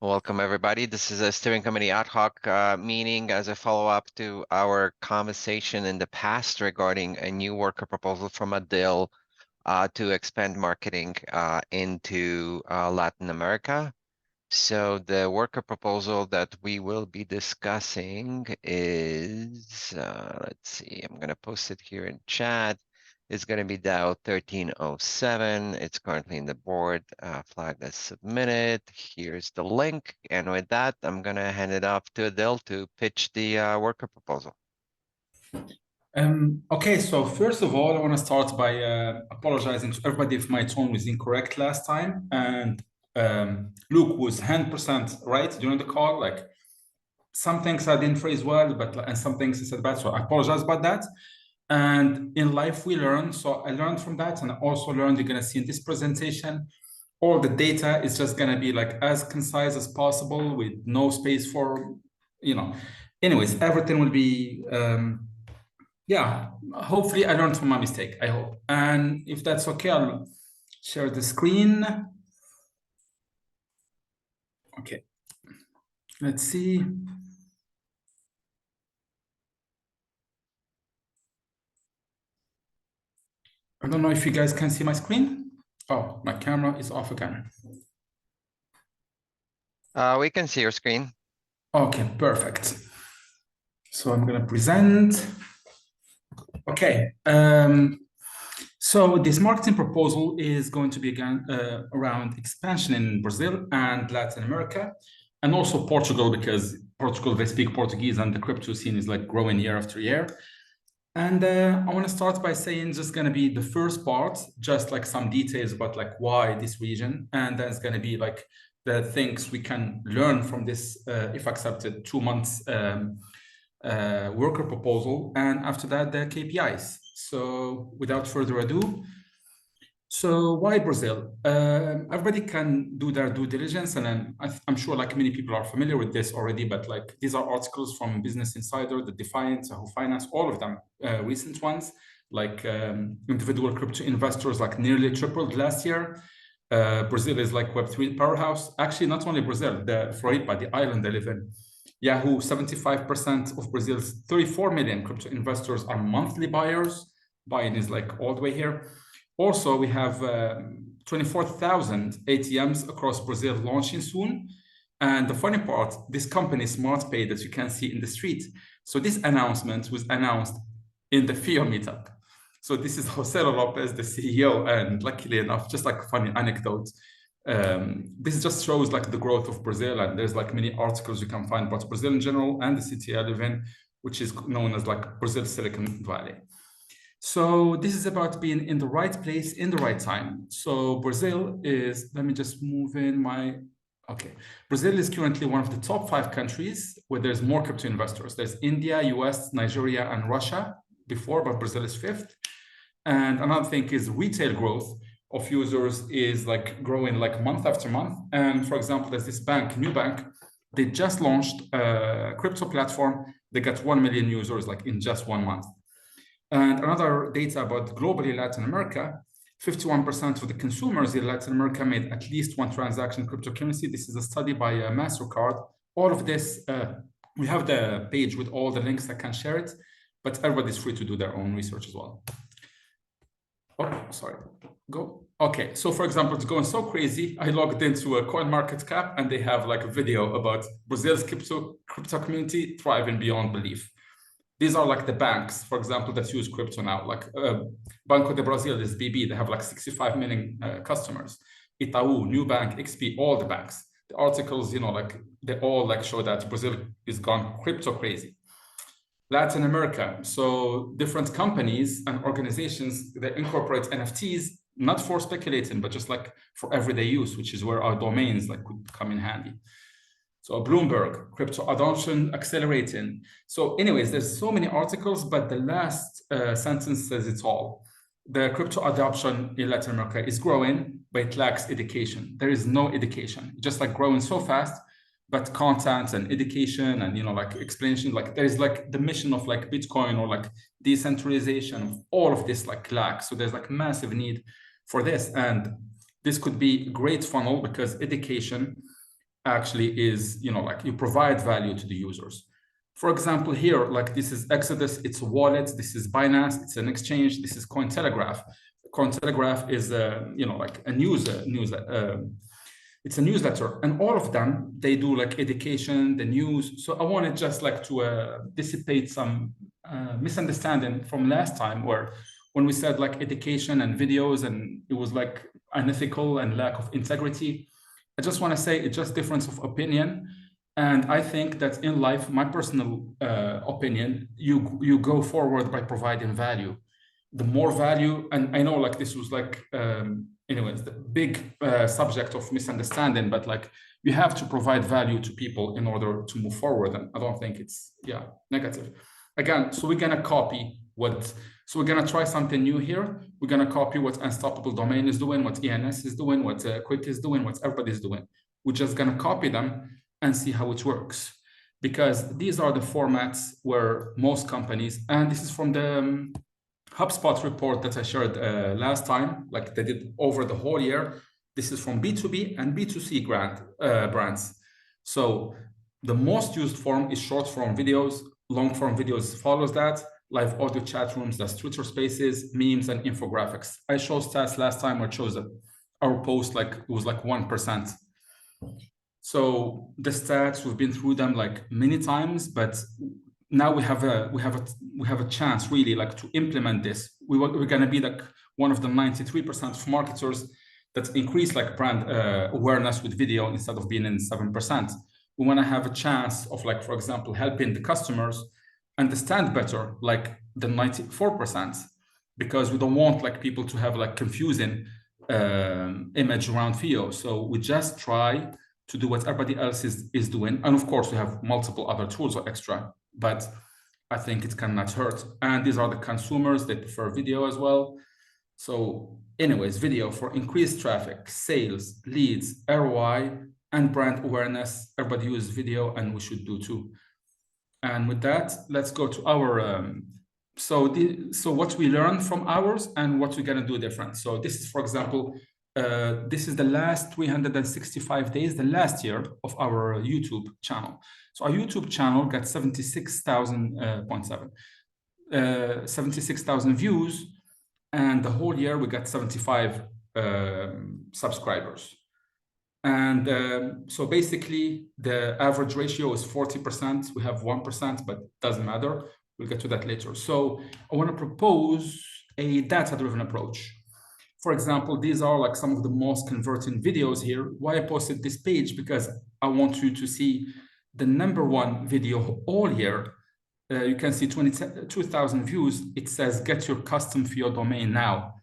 Welcome, everybody. This is a steering committee ad hoc meeting as a follow-up to our conversation in the past regarding a new worker proposal from Adil to expand marketing into Latin America. So the worker proposal that we will be discussing is, let's see, I'm going to post it here in chat. It's going to be DAO 1307. It's currently in the board flag that's submitted. Here's the link. And with that, I'm going to hand it off to Adil to pitch the worker proposal. Okay, so first of all, I want to start by apologizing to everybody if my tone was incorrect last time. And Luke was 100% right during the call. Like some things I didn't phrase well, and some things I said bad. So I apologize about that. And in life, we learn. So I learned from that. And I also learned, you're going to see in this presentation, all the data is just going to be like as concise as possible with no space for, anyways, everything will be, yeah, hopefully I learned from my mistake, I hope. And if that's okay, I'll share the screen. Okay, let's see. I don't know if you guys can see my screen. Oh, my camera is off again. We can see your screen. Okay, perfect. So I'm going to present. Okay. So this marketing proposal is going to be again around expansion in Brazil and Latin America, and also Portugal, because Portugal, they speak Portuguese and the crypto scene is like growing year after year. And I want to start by saying just going to be the first part, just like some details about like why this region, and then it's going to be like the things we can learn from this, if accepted, 2 months worker proposal, and after that the KPIs. So without further ado, so why Brazil? Everybody can do their due diligence, and then I'm sure like many people are familiar with this already, but like these are articles from Business Insider, The Defiant, Yahoo Finance, all of them, recent ones, like individual crypto investors like nearly tripled last year. Brazil is like Web3 powerhouse. Actually, not only Brazil, the Florida, the island they live in. Yahoo, 75% of Brazil's 34 million crypto investors are monthly buyers. Buying is like all the way here. Also, we have 24,000 ATMs across Brazil launching soon. And the funny part, this company, SmartPay, that you can see in the street. So this announcement was announced in the FIO meetup. So this is Jose Lopez, the CEO, and luckily enough, just like a funny anecdote, this just shows like the growth of Brazil, and there's like many articles you can find about Brazil in general and the city I live in, which is known as like Brazil Silicon Valley. So this is about being in the right place in the right time. So Brazil is, let me just move in my, okay. Brazil is currently one of the top 5 countries where there's more crypto investors. There's India, US, Nigeria, and Russia before, but Brazil is 5th. And another thing is retail growth of users is like growing like month after month. And for example, there's this bank, New Bank, they just launched a crypto platform. They got 1 million users like in just 1 month. And another data about globally Latin America, 51% of the consumers in Latin America made at least one transaction in cryptocurrency. This is a study by MasterCard. All of this, we have the page with all the links. I can share it, but everybody's free to do their own research as well. Oh, sorry, go. Okay, so for example, it's going so crazy. I logged into a CoinMarketCap and they have like a video about Brazil's crypto community thriving beyond belief. These are like the banks, for example, that use crypto now, like Banco de Brasil, this BB, they have like 65 million customers. Itaú, Nubank, XP, all the banks. The articles, like they all like show that Brazil is gone crypto crazy. Latin America, so different companies and organizations that incorporate NFTs, not for speculating, but just like for everyday use, which is where our domains like could come in handy. So Bloomberg, crypto adoption accelerating. So anyways, there's so many articles, but the last sentence says it all. The crypto adoption in Latin America is growing, but it lacks education. There is no education, just like growing so fast, but content and education and, like explanation, like there's like the mission of like Bitcoin or like decentralization, all of this like lacks. So there's like massive need for this. And this could be a great funnel because education actually is, like you provide value to the users. For example, here, like this is Exodus, it's a wallet, this is Binance, it's an exchange, this is Cointelegraph. Cointelegraph is like a it's a newsletter, and all of them, they do like education, the news. So I wanted just like to dissipate some misunderstanding from last time, where when we said like education and videos, and it was like unethical and lack of integrity. I just want to say it's just difference of opinion. And I think that in life, my personal opinion, you go forward by providing value. The more value, and I know like this was like, anyways, the big subject of misunderstanding, but like you have to provide value to people in order to move forward. And I don't think it's, negative. Again, so we're going to copy so we're going to try something new here. We're going to copy what Unstoppable Domain is doing, what ENS is doing, what Quick is doing, what everybody's doing. We're just going to copy them and see how it works. Because these are the formats where most companies, and this is from the HubSpot report that I shared last time, like they did over the whole year. This is from B2B and B2C brands. So the most used form is short form videos, long form videos follows that, live audio chat rooms, that's Twitter Spaces, memes, and infographics. I showed stats last time. I chose our post, like it was like 1%. So the stats, we've been through them like many times, but now we have a chance really like to implement this. We're going to be like one of the 93% of marketers that increase like brand awareness with video instead of being in 7%. We want to have a chance of like, for example, helping the customers understand better like the 94%, because we don't want like people to have like confusing image around video. So we just try to do what everybody else is doing. And of course we have multiple other tools or extra, but I think it cannot hurt. And these are the consumers, they prefer video as well. So anyways, video for increased traffic, sales, leads, ROI, and brand awareness. Everybody uses video and we should do too. And with that, let's go to our, so what we learned from ours and what we're gonna do different. So this is, for example, this is the last 365 days, the last year of our YouTube channel. So our YouTube channel got 76,000 views, and the whole year we got 75 subscribers. And so basically the average ratio is 40%. We have 1%, but doesn't matter. We'll get to that later. So I want to propose a data-driven approach. For example, these are like some of the most converting videos here. Why I posted this page? Because I want you to see the #1 video all year. You can see 22,000 views. It says, get your custom for your domain now.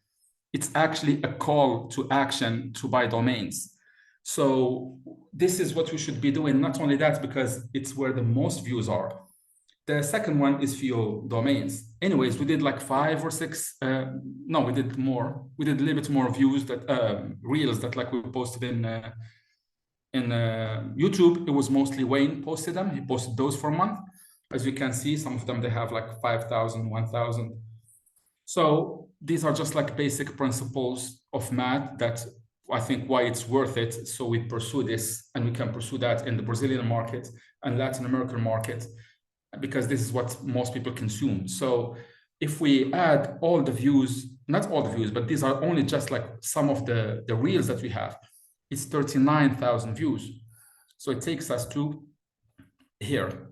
It's actually a call to action to buy domains. So this is what we should be doing. Not only that, because it's where the most views are. The second one is for your domains. Anyways, we did like 5 or 6. No, we did more. We did a little bit more views that reels that like we posted in YouTube. It was mostly Wayne posted them. He posted those for a month. As you can see, some of them, they have like 5,000, 1,000. So these are just like basic principles of math that I think why it's worth it. So we pursue this, and we can pursue that in the Brazilian market and Latin American market, because this is what most people consume. So if we add all the views, not all the views, but these are only just like some of the reels that we have, it's 39,000 views. So it takes us to here.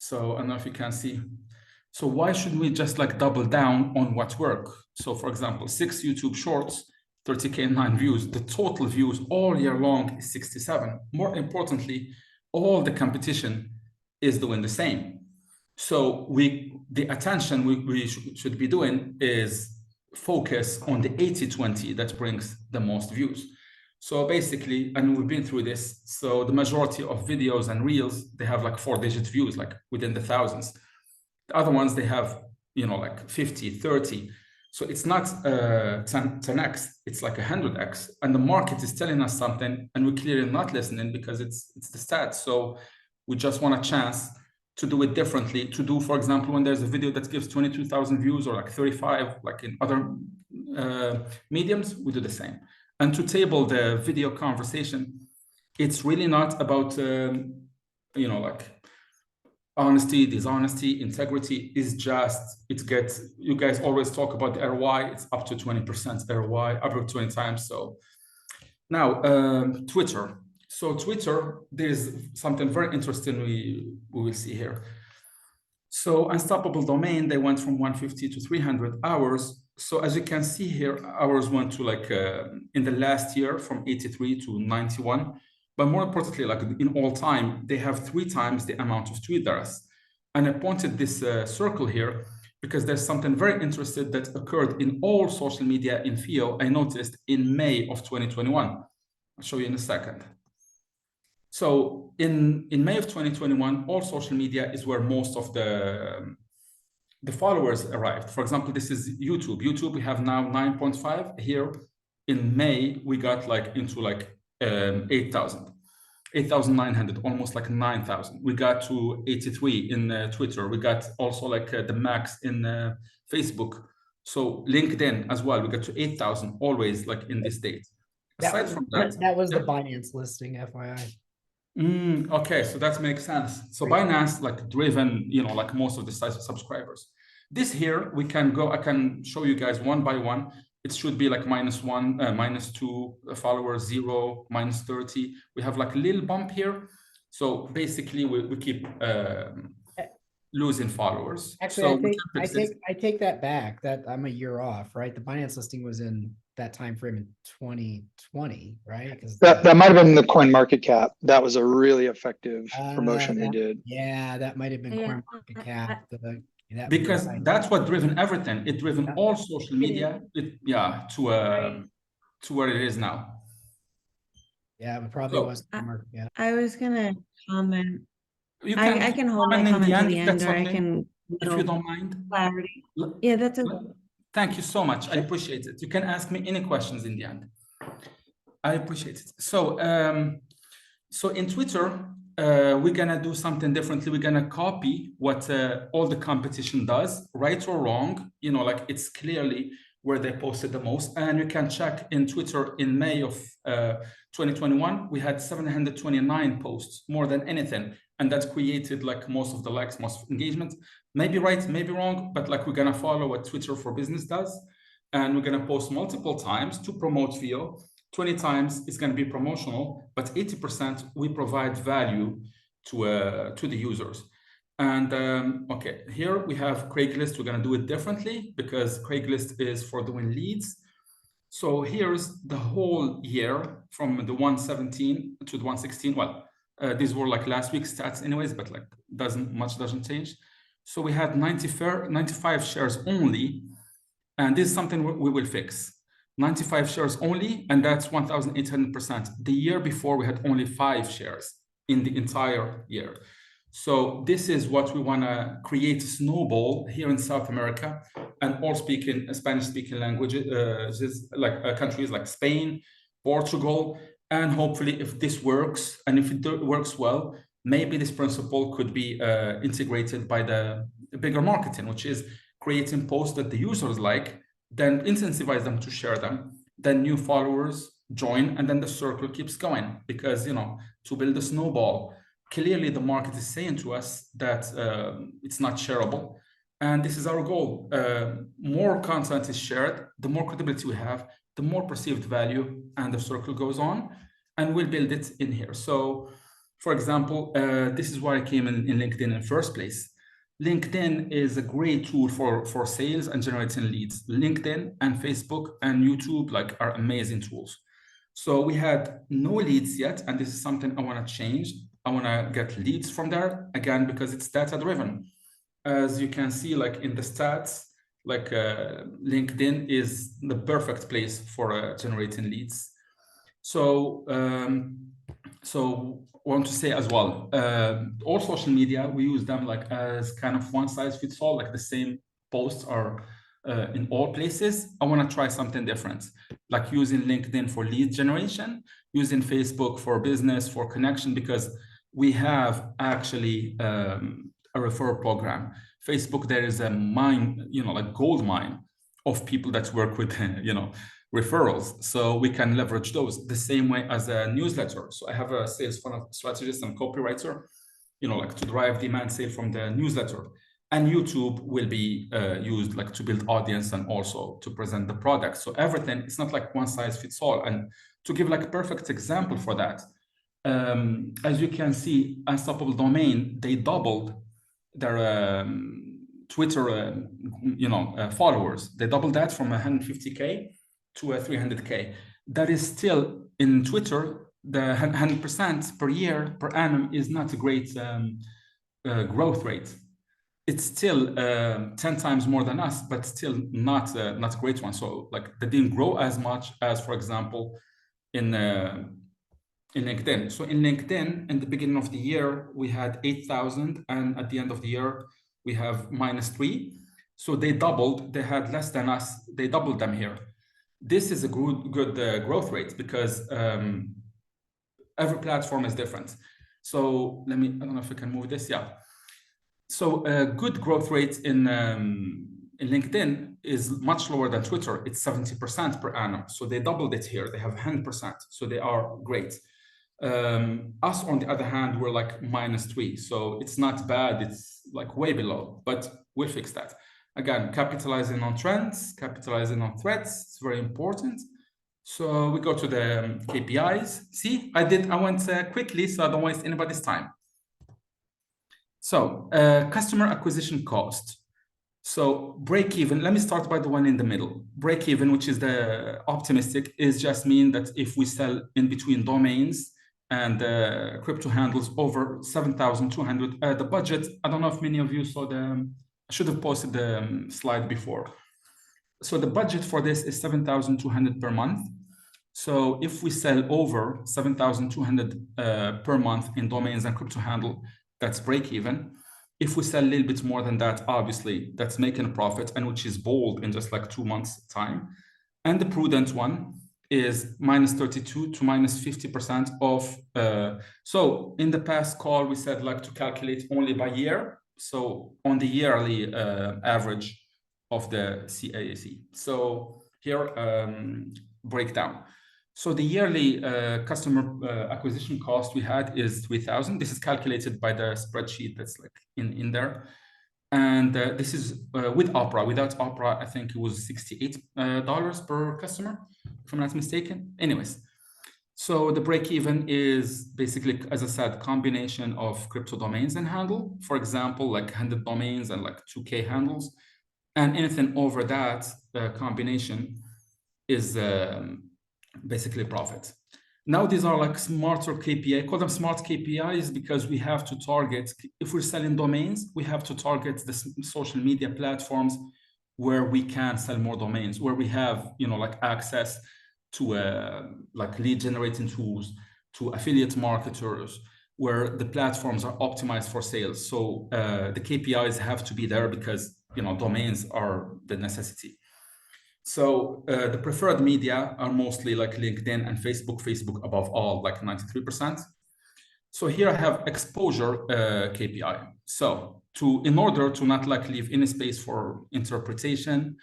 So I don't know if you can see. So why shouldn't we just like double down on what works? So for example, 6 YouTube shorts, 30K and 9 views. The total views all year long is 67. More importantly, all the competition is doing the same. So the attention we should be doing is focus on the 80-20 that brings the most views. So basically, and we've been through this, so the majority of videos and reels, they have like 4-digit views, like within the thousands. The other ones, they have, like 50, 30. So it's not 10x, it's like 100x. And the market is telling us something, and we're clearly not listening because it's the stats. So we just want a chance to do it differently, to do, for example, when there's a video that gives 22,000 views or like 35, like in other mediums, we do the same. And to table the video conversation, it's really not about, like honesty, dishonesty, integrity. Is just, you guys always talk about the ROI. It's up to 20% ROI, up to 20 times. So now, Twitter. So Twitter, there's something very interesting we will see here. So unstoppable domain, they went from 150 to 300 hours. So as you can see here, hours went to like in the last year from 83 to 91. But more importantly, like in all time, they have 3 times the amount of tweet there is. And I pointed this circle here because there's something very interesting that occurred in all social media in FIO, I noticed in May of 2021. I'll show you in a second. So in May of 2021, all social media is where most of the followers arrived. For example, this is YouTube. YouTube, we have now 9.5. Here in May, we got like into like 8,900, almost like 9,000. We got to 83 in Twitter. We got also like the max in Facebook. So LinkedIn as well, we got to 8,000 always like in this date. Aside from that, that was the Binance listing, FYI. Okay, so that makes sense. So Binance, like driven, like most of the size of subscribers. This here, we can go, I can show you guys one by one. It should be like -1, -2 followers, 0, -30. We have like a little bump here. So basically we keep losing followers. Actually, so I take that back, that I'm a year off, right? The Binance listing was in that time frame in 2020, right? That might have been the coin market cap. That was a really effective promotion they did. Yeah, that might have been coin market cap. Because that's what driven everything. It driven all social media. To where it is now. Yeah, it probably was coin market cap. I was gonna comment. I can hold my comment comment to end, the end, or okay, I can, if you don't mind. clarity. Yeah, that's okay. Thank you so much. I appreciate it. You can ask me any questions in the end. I appreciate it. So in Twitter, we're gonna do something differently. We're gonna copy what all the competition does, right or wrong. Like it's clearly where they posted the most. And you can check in Twitter in May of 2021, we had 729 posts, more than anything. And that created like most of the likes, most engagement. Maybe right, maybe wrong, but like we're gonna follow what Twitter for Business does. And we're gonna post multiple times to promote FIO. 20 times it's gonna be promotional, but 80% we provide value to the users. And okay, here we have Craigslist. We're gonna do it differently because Craigslist is for doing leads. So here's the whole year from the 117 to the 116. Well, these were like last week's stats anyways, but like doesn't change. So we had 95 shares only, and this is something we will fix. 95 shares only, and that's 1,800%. The year before we had only 5 shares in the entire year. So this is what we want to create a snowball here in South America and all Spanish-speaking languages, like countries like Spain, Portugal, and hopefully if this works, and if it works well, maybe this principle could be integrated by the bigger marketing, which is creating posts that the users like, then incentivize them to share them, then new followers join, and then the circle keeps going. Because, to build a snowball, clearly the market is saying to us that it's not shareable. And this is our goal. More content is shared, the more credibility we have, the more perceived value, and the circle goes on, and we'll build it in here. So, for example, this is why I came in LinkedIn in the first place. LinkedIn is a great tool for sales and generating leads. LinkedIn and Facebook and YouTube are amazing tools. So we had no leads yet, and this is something I want to change. I want to get leads from there, again, because it's data-driven. As you can see, in the stats, LinkedIn is the perfect place for generating leads. So I want to say as well, all social media, we use them as kind of one size fits all, the same posts are in all places. I want to try something different, like using LinkedIn for lead generation, using Facebook for business, for connection, because we have actually a referral program. Facebook, there is a mine, gold mine of people that work with, referrals. So we can leverage those the same way as a newsletter. So I have a sales funnel strategist and copywriter, like to drive demand sale from the newsletter. And YouTube will be used like to build audience and also to present the product. So everything, it's not like one size fits all. And to give like a perfect example for that, as you can see, Unstoppable Domain, they doubled their Twitter, followers. They doubled that from 150K to 300K. That is still in Twitter, the 100% per year per annum is not a great growth rate. It's still 10 times more than us, but still not a great one. So like they didn't grow as much as, for example, in LinkedIn. So in LinkedIn, in the beginning of the year, we had 8,000, and at the end of the year, we have -3. So they doubled. They had less than us. They doubled them here. This is a good growth rate because every platform is different. So I don't know if I can move this. Yeah. So a good growth rate in LinkedIn is much lower than Twitter. It's 70% per annum. So they doubled it here. They have 100%. So they are great. Us, on the other hand, we're like -3. So it's not bad. It's like way below, but we'll fix that. Again, capitalizing on trends, capitalizing on threats. It's very important. So we go to the KPIs. See, I went quickly, so I don't waste anybody's time. So customer acquisition cost. So break even, let me start by the one in the middle. Break even, which is the optimistic, is just mean that if we sell in between domains and crypto handles over 7,200, the budget, I don't know if many of you saw I should have posted the slide before. So the budget for this is 7,200 per month. So if we sell over 7,200 per month in domains and crypto handle, that's break even. If we sell a little bit more than that, obviously that's making a profit, and which is bold in just like 2 months time. And the prudent one is -32 to -50% of. So in the past call, we said like to calculate only by year. So on the yearly average of the CAC. So here, breakdown. So the yearly customer acquisition cost we had is 3,000. This is calculated by the spreadsheet that's like in there. And this is with Opera. Without Opera, I think it was $68 per customer, if I'm not mistaken. Anyways, so the break even is basically, as I said, combination of crypto domains and handle. For example, like 100 domains and like 2K handles. And anything over that combination is basically profit. Now these are like smarter KPI. I call them smart KPIs because we have to target, if we're selling domains, we have to target the social media platforms where we can sell more domains, where we have, like access to like lead generating tools, to affiliate marketers, where the platforms are optimized for sales. So the KPIs have to be there because, domains are the necessity. So the preferred media are mostly like LinkedIn and Facebook above all, like 93%. So here I have exposure KPI. So in order to not like leave any space for interpretation,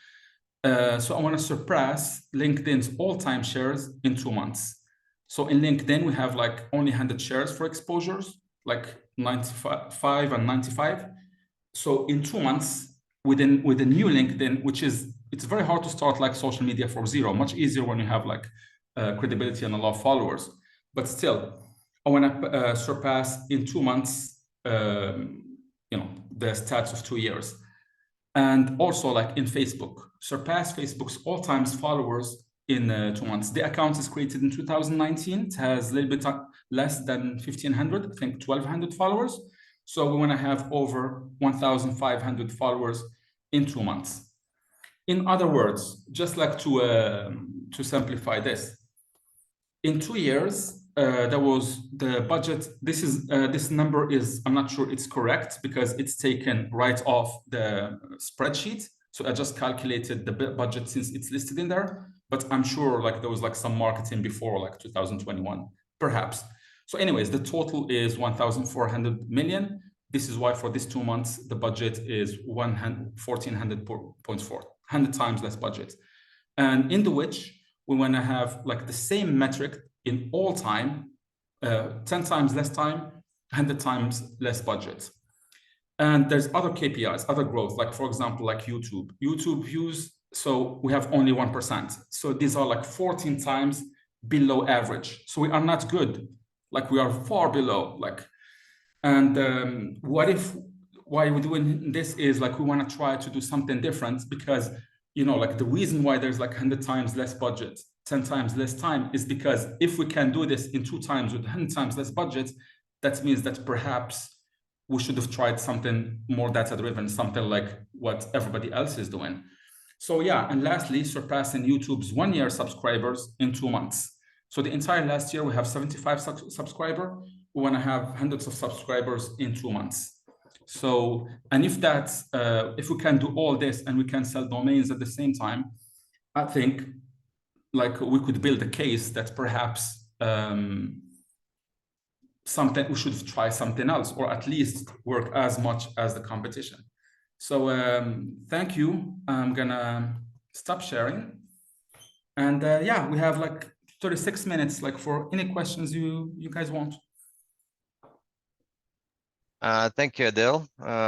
so I want to surpass LinkedIn's all-time shares in 2 months. So in LinkedIn, we have like only 100 shares for exposures, like 95 and 95. So in 2 months, with the new LinkedIn, it's very hard to start like social media from zero, much easier when you have like credibility and a lot of followers. But still, I want to surpass in 2 months, the stats of 2 years. And also like in Facebook, surpass Facebook's all-time followers in 2 months. The account is created in 2019. It has a little bit less than 1,500, I think 1,200 followers. So we want to have over 1,500 followers in 2 months. In other words, just like to simplify this, in 2 years, there was the budget. This number is, I'm not sure it's correct because it's taken right off the spreadsheet. So I just calculated the budget since it's listed in there, but I'm sure like there was like some marketing before like 2021, perhaps. So anyways, the total is 1,400 million. This is why for these 2 months, the budget is 1,400.4, 100 times less budget. And in the which we want to have like the same metric in all time, 10 times less time, 100 times less budget. And there's other KPIs, other growth, like for example, like YouTube views. So we have only 1%. So these are like 14 times below average. So we are not good. Like we are far below. Like, and why we're doing this is like we want to try to do something different, because like the reason why there's like 100 times less budget, 10 times less time, is because if we can do this in 2 times with 100 times less budget, that means that perhaps we should have tried something more data-driven, something like what everybody else is doing. So yeah, and lastly, surpassing YouTube's 1-year subscribers in 2 months. So the entire last year, we have 75 subscribers. We want to have hundreds of subscribers in 2 months. So, and if that's, if we can do all this and we can sell domains at the same time, I think like we could build a case that perhaps something we should try something else, or at least work as much as the competition. So thank you. I'm gonna stop sharing, and yeah, we have like 36 minutes like for any questions you guys want. Thank you, Adil,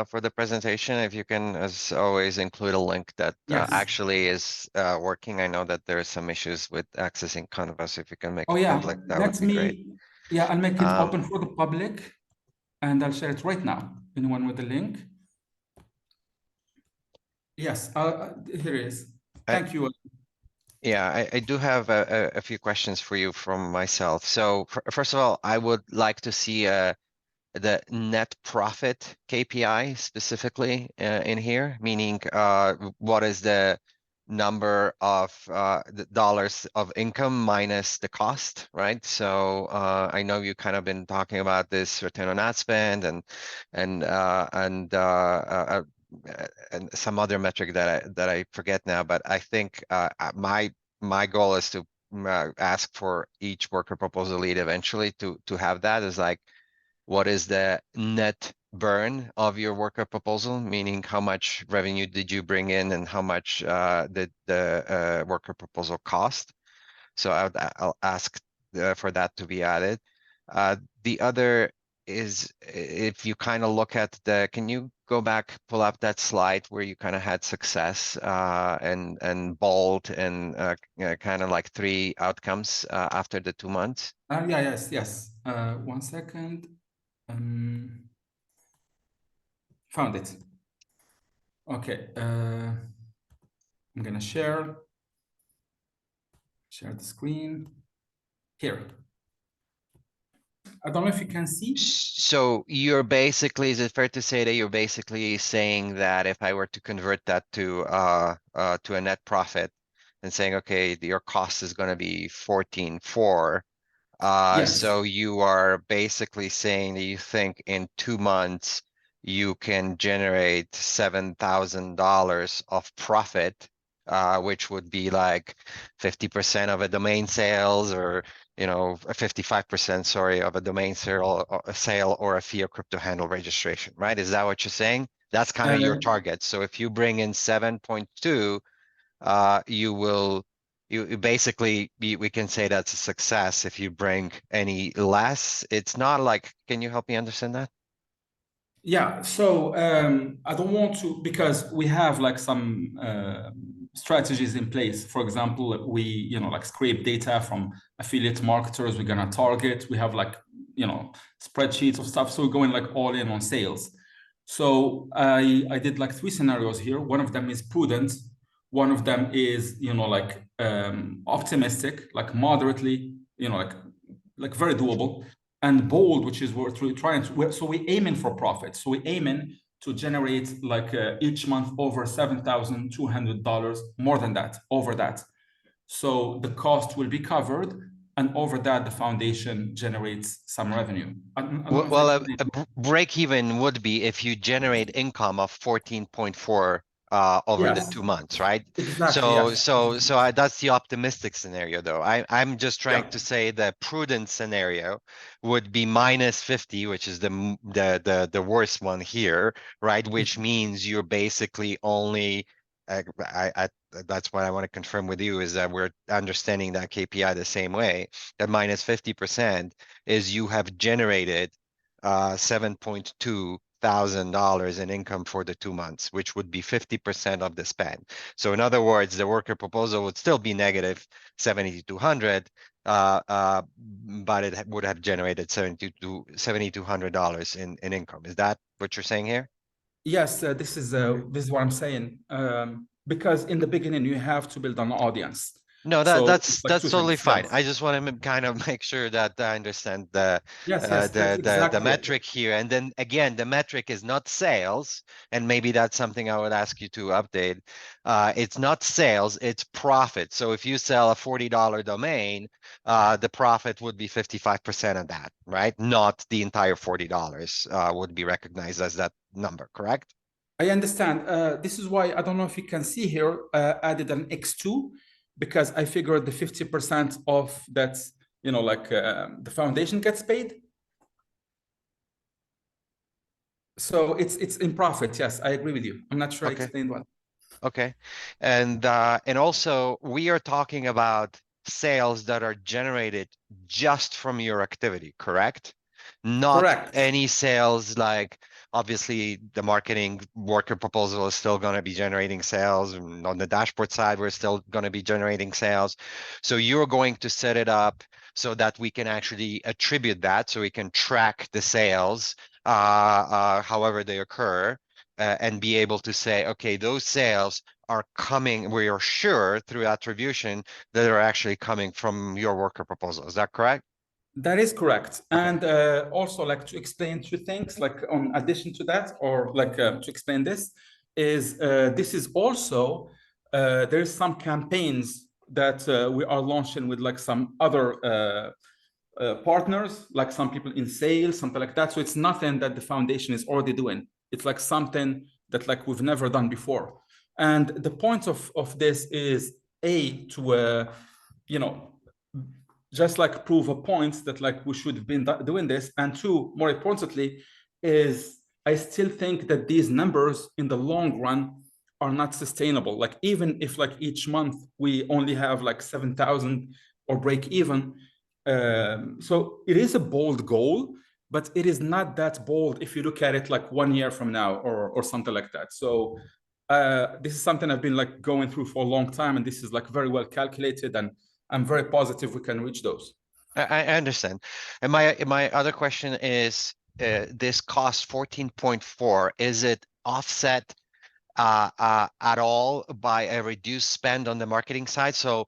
for the presentation. If you can, as always, include a link that Yes. actually is working. I know that there are some issues with accessing Canvas. If you can make Oh it yeah, public, that would be great. Yeah, I'll make it open for the public, and I'll share it right now. Anyone with the link? Yes, here it is. Thank you. Yeah, I do have a few questions for you from myself. So first of all, I would like to see the net profit KPI specifically in here, meaning what is the number of the dollars of income minus the cost, right? So I know you kind of been talking about this return on ad spend and some other metric that I forget now, but I think my goal is to ask for each worker proposal lead eventually to have that as like, what is the net burn of your worker proposal, meaning how much revenue did you bring in and how much did the worker proposal cost? So I'll ask for that to be added. The other is if you kind of look at can you go back, pull up that slide where you kind of had success and bold and kind of like 3 outcomes after the 2 months? Yeah, yes. 1 second. Found it. Okay. I'm gonna share the screen here. I don't know if you can see. So you're basically, is it fair to say that you're basically saying that if I were to convert that to a net profit and saying, okay, your cost is going to be 14.4. Yes. So you are basically saying that you think in 2 months you can generate $7,000 of profit, which would be like 50% of a domain sales, or 55%, sorry, of a domain sale or a fiat crypto handle registration, right? Is that what you're saying? That's kind of your target. So if you bring in 7.2, you basically, we can say that's a success. If you bring any less, it's not like, can you help me understand that? Yeah, so I don't want to, because we have like some strategies in place. For example, we like scrape data from affiliate marketers we're gonna target. We have like spreadsheets of stuff, so we're going like all in on sales. So I did like 3 scenarios here. One of them is prudent, one of them is like optimistic, like moderately, like very doable, and bold, which is we're trying to, so we aiming for profit. So we aiming to generate like each month over $7,200, more than that, over that. So the cost will be covered, and over that, the foundation generates some revenue. Well, a break even would be if you generate income of 14.4 over the 2 months, right? Exactly. So yes. that's the optimistic scenario, though. I'm just trying to say the prudent scenario would be minus 50, which is the worst one here, right? Which means you're basically only that's what I want to confirm with you, is that we're understanding that KPI the same way, that minus 50% is you have generated $7,200 in income for the 2 months, which would be 50% of the spend. So in other words, the worker proposal would still be negative 7,200, but it would have generated $7,200 in income. Is that what you're saying here? Yes, this is what I'm saying. Because in the beginning you have to build an audience. No, So that's like two totally things, fine. yes. I just want to kind of make sure that I understand the Yes, that's exactly the metric here. And then again, the metric is not sales, and maybe that's something I would ask you to update. It's not sales, it's profit. So if you sell a $40 domain, the profit would be 55% of that, right? Not the entire $40 would be recognized as that number, correct? I understand. This is why I don't know if you can see here, added an X2, because I figured the 50% of that, you know, like the foundation gets paid. So it's in profit. Yes, I agree with you. I'm not sure I explained well. Okay. And also we are talking about sales that are generated just from your activity, correct? Not Correct. any sales, like obviously the marketing worker proposal is still going to be generating sales, and on the dashboard side we're still going to be generating sales. So you're going to set it up so that we can actually attribute that, so we can track the sales however they occur, and be able to say, okay, those sales are coming, we are sure through attribution that are actually coming from your worker proposal. Is that correct? That is correct. Okay. And also, like, to explain two things, like on addition to that, or like to explain this, is this is also, there's some campaigns that we are launching with like some other partners, like some people in sales, something like that. So it's nothing that the foundation is already doing. It's like something that like we've never done before. And the point of this is to, you know, just like prove a point that like we should have been doing this. And two, more importantly, is I still think that these numbers in the long run are not sustainable. Like even if like each month we only have like 7,000 or break even, so it is a bold goal, but it is not that bold if you look at it like 1 year from now or something like that. So this is something I've been like going through for a long time, and this is like very well calculated, and I'm very positive we can reach those. I understand. And my other question is, this cost 14.4, is it offset at all by a reduced spend on the marketing side? So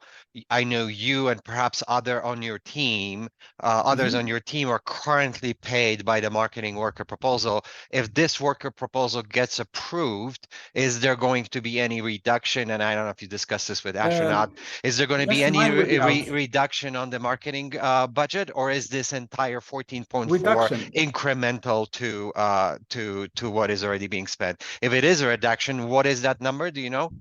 I know you and perhaps others on your team are currently paid by the marketing worker proposal. If this worker proposal gets approved, is there going to be any reduction? And I don't know if you discussed this with Ash or not. Is there going to be any reduction on the marketing budget, or is this entire 14.4 incremental to what is already being spent? If it is a reduction, what is that number? Do you know?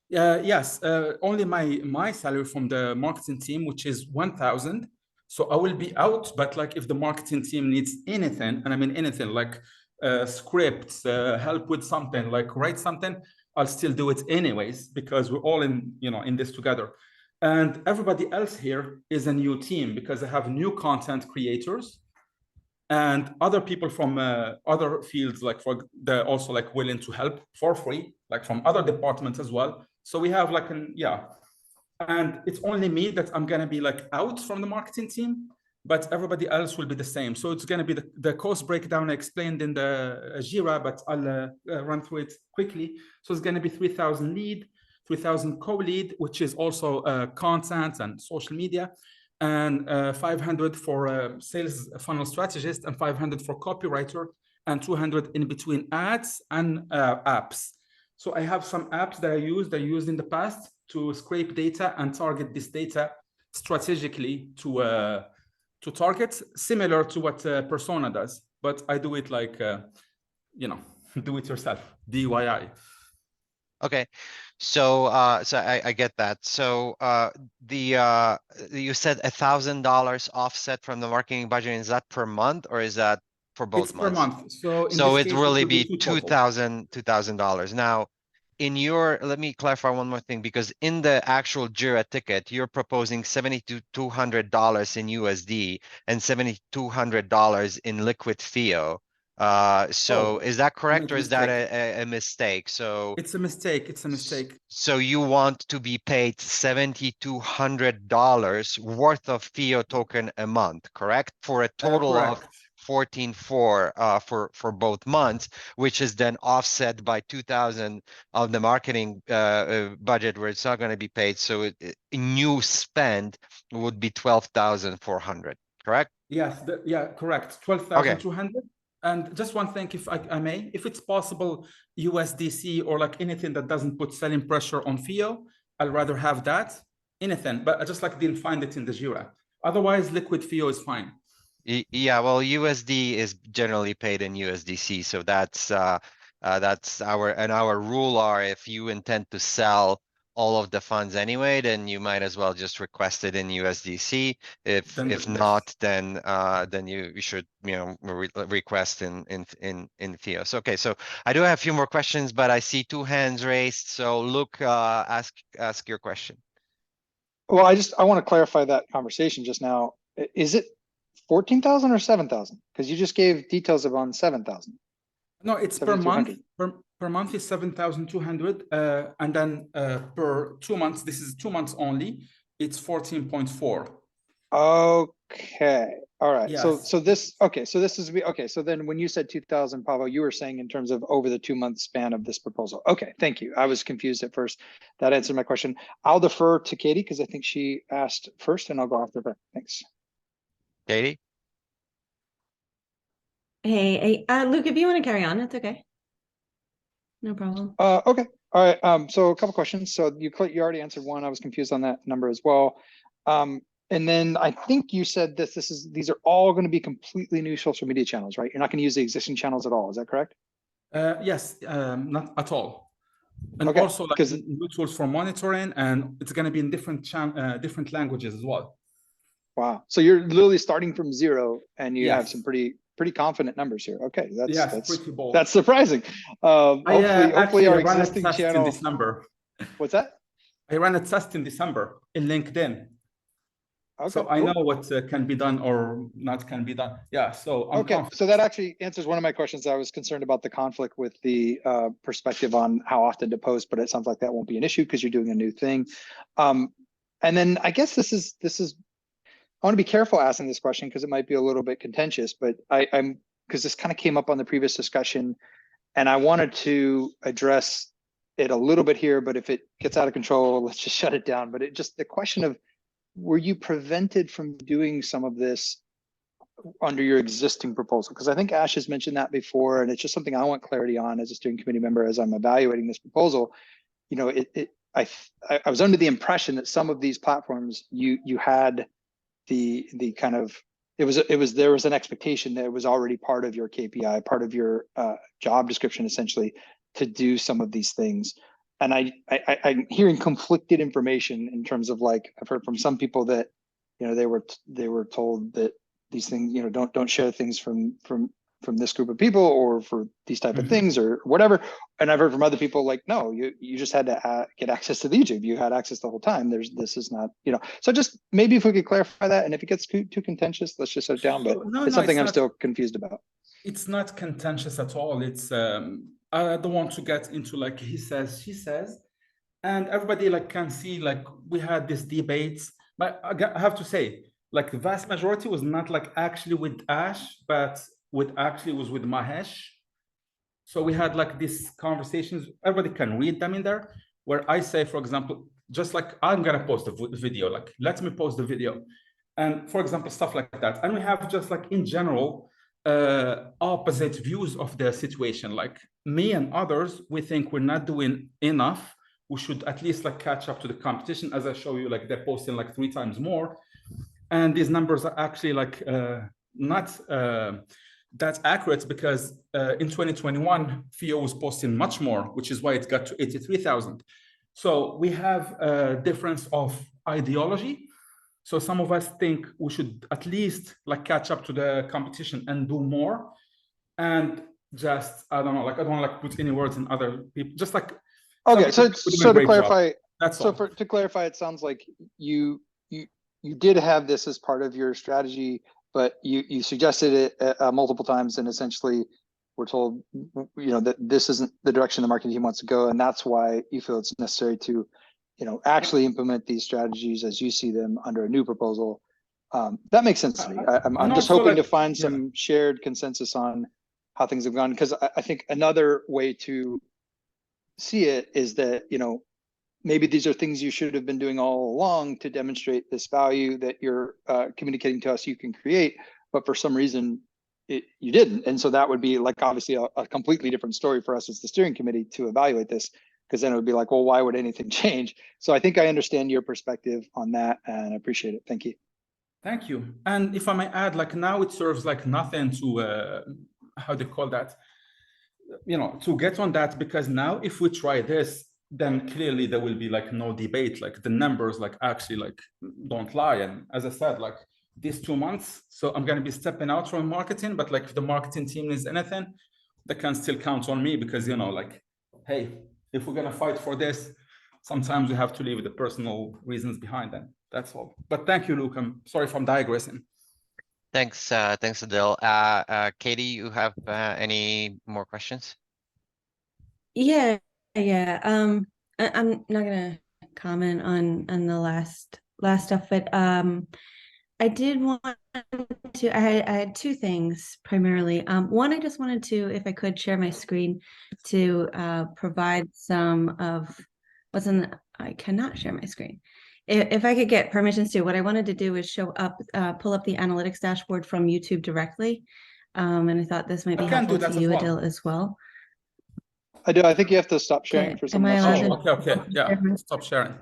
Yes, only my salary from the marketing team, which is 1,000. So I will be out, but like if the marketing team needs anything, and I mean anything, like scripts, help with something, like write something, I'll still do it anyways, because we're all in this together. And everybody else here is a new team, because I have new content creators and other people from other fields, like they're also like willing to help for free, like from other departments as well. So we have like and it's only me that I'm gonna be like out from the marketing team, but everybody else will be the same. So it's gonna be the cost breakdown I explained in the Jira, but I'll run through it quickly. So it's gonna be 3,000 lead, 3,000 co-lead, which is also content and social media, and 500 for sales funnel strategist, and 500 for copywriter, and 200 in between ads and apps. So I have some apps that I used in the past to scrape data and target this data strategically to target, similar to what Persona does, but I do it like, do it yourself, DIY. Okay, so I get that. So you said $1,000 offset from the marketing budget. Is that per month, or is that for both months? Per month. So it really be $2,000. Now, let me clarify one more thing, because in the actual JIRA ticket, you're proposing $7,200 in USD and $7,200 in liquid FIO. So is that correct, or is that a mistake? So it's a mistake. It's a mistake. So you want to be paid $7,200 worth of FIO token a month, correct? For a total of 14.4 for both months, which is then offset by 2,000 of the marketing budget where it's not going to be paid. So new spend would be 12,400, correct? Yes, correct. 12,200. Okay. And just one thing, if I may, if it's possible, USDC or like anything that doesn't put selling pressure on FIO, I'd rather have that. Anything, but I just like didn't find it in the JIRA. Otherwise, liquid FIO is fine. Yeah, well, USD is generally paid in USDC, so that's our rule are, if you intend to sell all of the funds anyway, then you might as well just request it in USDC. If not, then you should request in FIO. So okay, so I do have a few more questions, but I see 2 hands raised. So Luke, ask your question. Well, I want to clarify that conversation just now. Is it 14,000 or 7,000? Because you just gave details on 7,000. No, it's per month. Per month is 7,200, and then per 2 months. This is 2 months only. It's 14.4. Okay. All right. Yes. So this is okay. So then when you said 2,000, Pavel, you were saying in terms of over the 2-month span of this proposal. Okay. Thank you. I was confused at first. That answered my question. I'll defer to Katie because I think she asked first, and I'll go after her. Thanks. Katie? Hey, Luke, if you want to carry on, it's okay. No problem. Okay. All right. So a couple questions. So you already answered one. I was confused on that number as well. And then I think you said these are all going to be completely new social media channels, right? You're not going to use the existing channels at all. Is that correct? Yes, not at all. And okay, also like new tools for monitoring, and it's going to be in different languages as well. Wow. So you're literally starting from zero, and you have some pretty confident numbers here. Okay, that's pretty bold. That's surprising. Hopefully our existing channel. In December. What's that? I ran a test in December in LinkedIn. Okay, so I know what can be done or not can be done. Yeah. So I'm confident. So that actually answers one of my questions. I was concerned about the conflict with the perspective on how often to post, but it sounds like that won't be an issue because you're doing a new thing. And then I guess this is. I want to be careful asking this question because it might be a little bit contentious, but I'm because this kind of came up on the previous discussion, and I wanted to address it a little bit here. But if it gets out of control, let's just shut it down. But the question of, were you prevented from doing some of this under your existing proposal? Because I think Ash has mentioned that before, and it's just something I want clarity on as a steering committee member as I'm evaluating this proposal. You know, I was under the impression that some of these platforms you had the kind of there was an expectation that it was already part of your KPI, part of your job description, essentially, to do some of these things. And I'm hearing conflicted information in terms of, like, I've heard from some people that, you know, they were told that these things, you know, don't share things from this group of people or for these type of things or whatever. And I've heard from other people like, no, you just had to get access to the YouTube. You had access the whole time. This is not, you know, so just maybe if we could clarify that. And if it gets too contentious, let's just shut it down. But it's something I'm still confused about. It's not contentious at all. It's, I don't want to get into like he says, she says, and everybody like can see, like we had these debates, but I have to say, like the vast majority was not like actually with Ash, but was with Mahesh. So we had like these conversations, everybody can read them in there, where I say, for example, just like I'm gonna post a video, like let me post the video. And for example, stuff like that. And we have just like in general, opposite views of the situation. Like me and others, we think we're not doing enough. We should at least like catch up to the competition. As I show you, like they're posting like 3 times more. And these numbers are actually like not that's accurate, because in 2021, FIO was posting much more, which is why it got to 83,000. So we have a difference of ideology. So some of us think we should at least like catch up to the competition and do more. And just, I don't know, like I don't want to like put any words in other people, just like Okay, so We're doing a to great job. clarify, That's so all. to clarify, it sounds like you did have this as part of your strategy, but you suggested it multiple times, and essentially we're told, that this isn't the direction the marketing team wants to go, and that's why you feel it's necessary to, actually implement these strategies as you see them under a new proposal. That makes sense to me. I'm just hoping to find some shared consensus on how things have gone, because I think another way to see it is that, maybe these are things you should have been doing all along to demonstrate this value that you're communicating to us you can create, but for some reason you didn't. And so that would be like obviously a completely different story for us as the steering committee to evaluate this, because then it would be like, well, why would anything change? So I think I understand your perspective on that, and I appreciate it. Thank you. Thank you. And if I may add, like now it serves like nothing to, how do you call that? To get on that, because now if we try this, then clearly there will be like no debate, like the numbers like actually like don't lie. And as I said, like these 2 months, so I'm going to be stepping out from marketing, but like if the marketing team needs anything, they can still count on me, because like, hey, if we're going to fight for this, sometimes we have to leave the personal reasons behind them. That's all. But thank you, Luke. I'm sorry if I'm digressing. Thanks, Adil. Katie, you have any more questions? Yeah. I'm not gonna comment on the last stuff, but I did want to. I had two things primarily. One, I just wanted to, if I could, share my screen to provide some of what's in. I cannot share my screen. If I could get permissions to, what I wanted to do is pull up the analytics dashboard from YouTube directly, and I thought this might be helpful to you, Adil, as well. I do. I think you have to stop sharing for someone else to share. Okay. Yeah, stop sharing.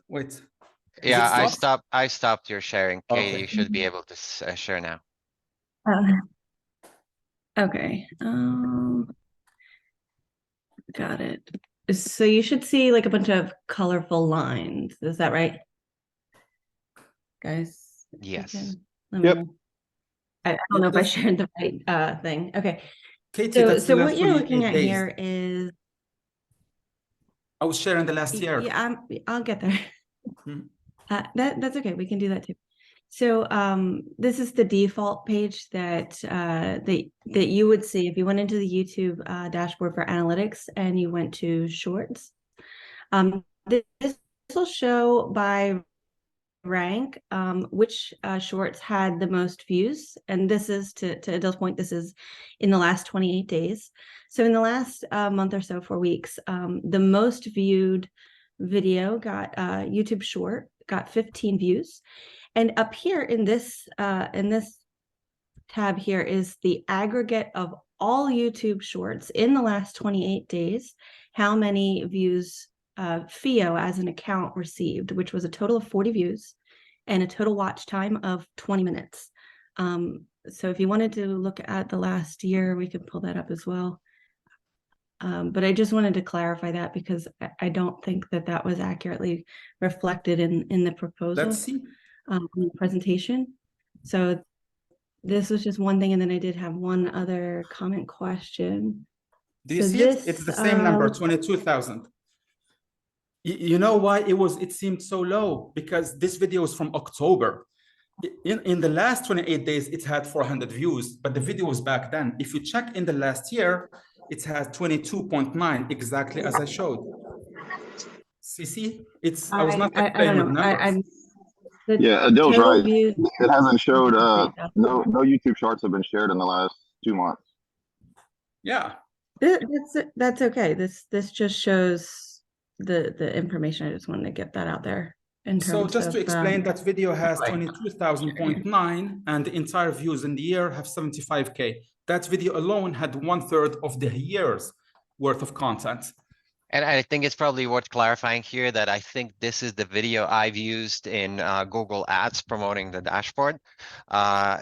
Wait. Yeah, I stopped your sharing. Katie, you should be able to share now. Okay. Got it. So you should see like a bunch of colorful lines. Is that right, guys? Yes. Yep. I don't know if I shared the right thing. Okay. Katie, so what you're looking at here is. I was sharing the last year. Yeah, I'll get there. That's okay. We can do that too. So this is the default page that you would see if you went into the YouTube dashboard for analytics and you went to shorts. This will show by rank which shorts had the most views, and this is to Adil's point, this is in the last 28 days. So in the last month or so, 4 weeks, the most viewed video got YouTube short got 15 views, and up here in this tab here is the aggregate of all YouTube shorts in the last 28 days, how many views FIO as an account received, which was a total of 40 views and a total watch time of 20 minutes. So if you wanted to look at the last year, we could pull that up as well. But I just wanted to clarify that because I don't think that was accurately reflected in the proposal. Let's see. The presentation. So this was just one thing, and then I did have one other comment question. Do you see it? It's the same number, 22,000. You know why it seemed so low? Because this video is from October. In the last 28 days, it had 400 views, but the video was back then. If you check in the last year, it has 22.9, exactly as I showed. See, I was not playing with numbers. Yeah, Adil's right. It hasn't showed, no YouTube shorts have been shared in the last 2 months. Yeah. That's okay. This just shows the information. I just wanted to get that out there. So just to explain, that video has 22,000.9 and the entire views in the year have 75K. That video alone had 1/3 of the year's worth of content. And I think it's probably worth clarifying here that I think this is the video I've used in Google Ads promoting the dashboard.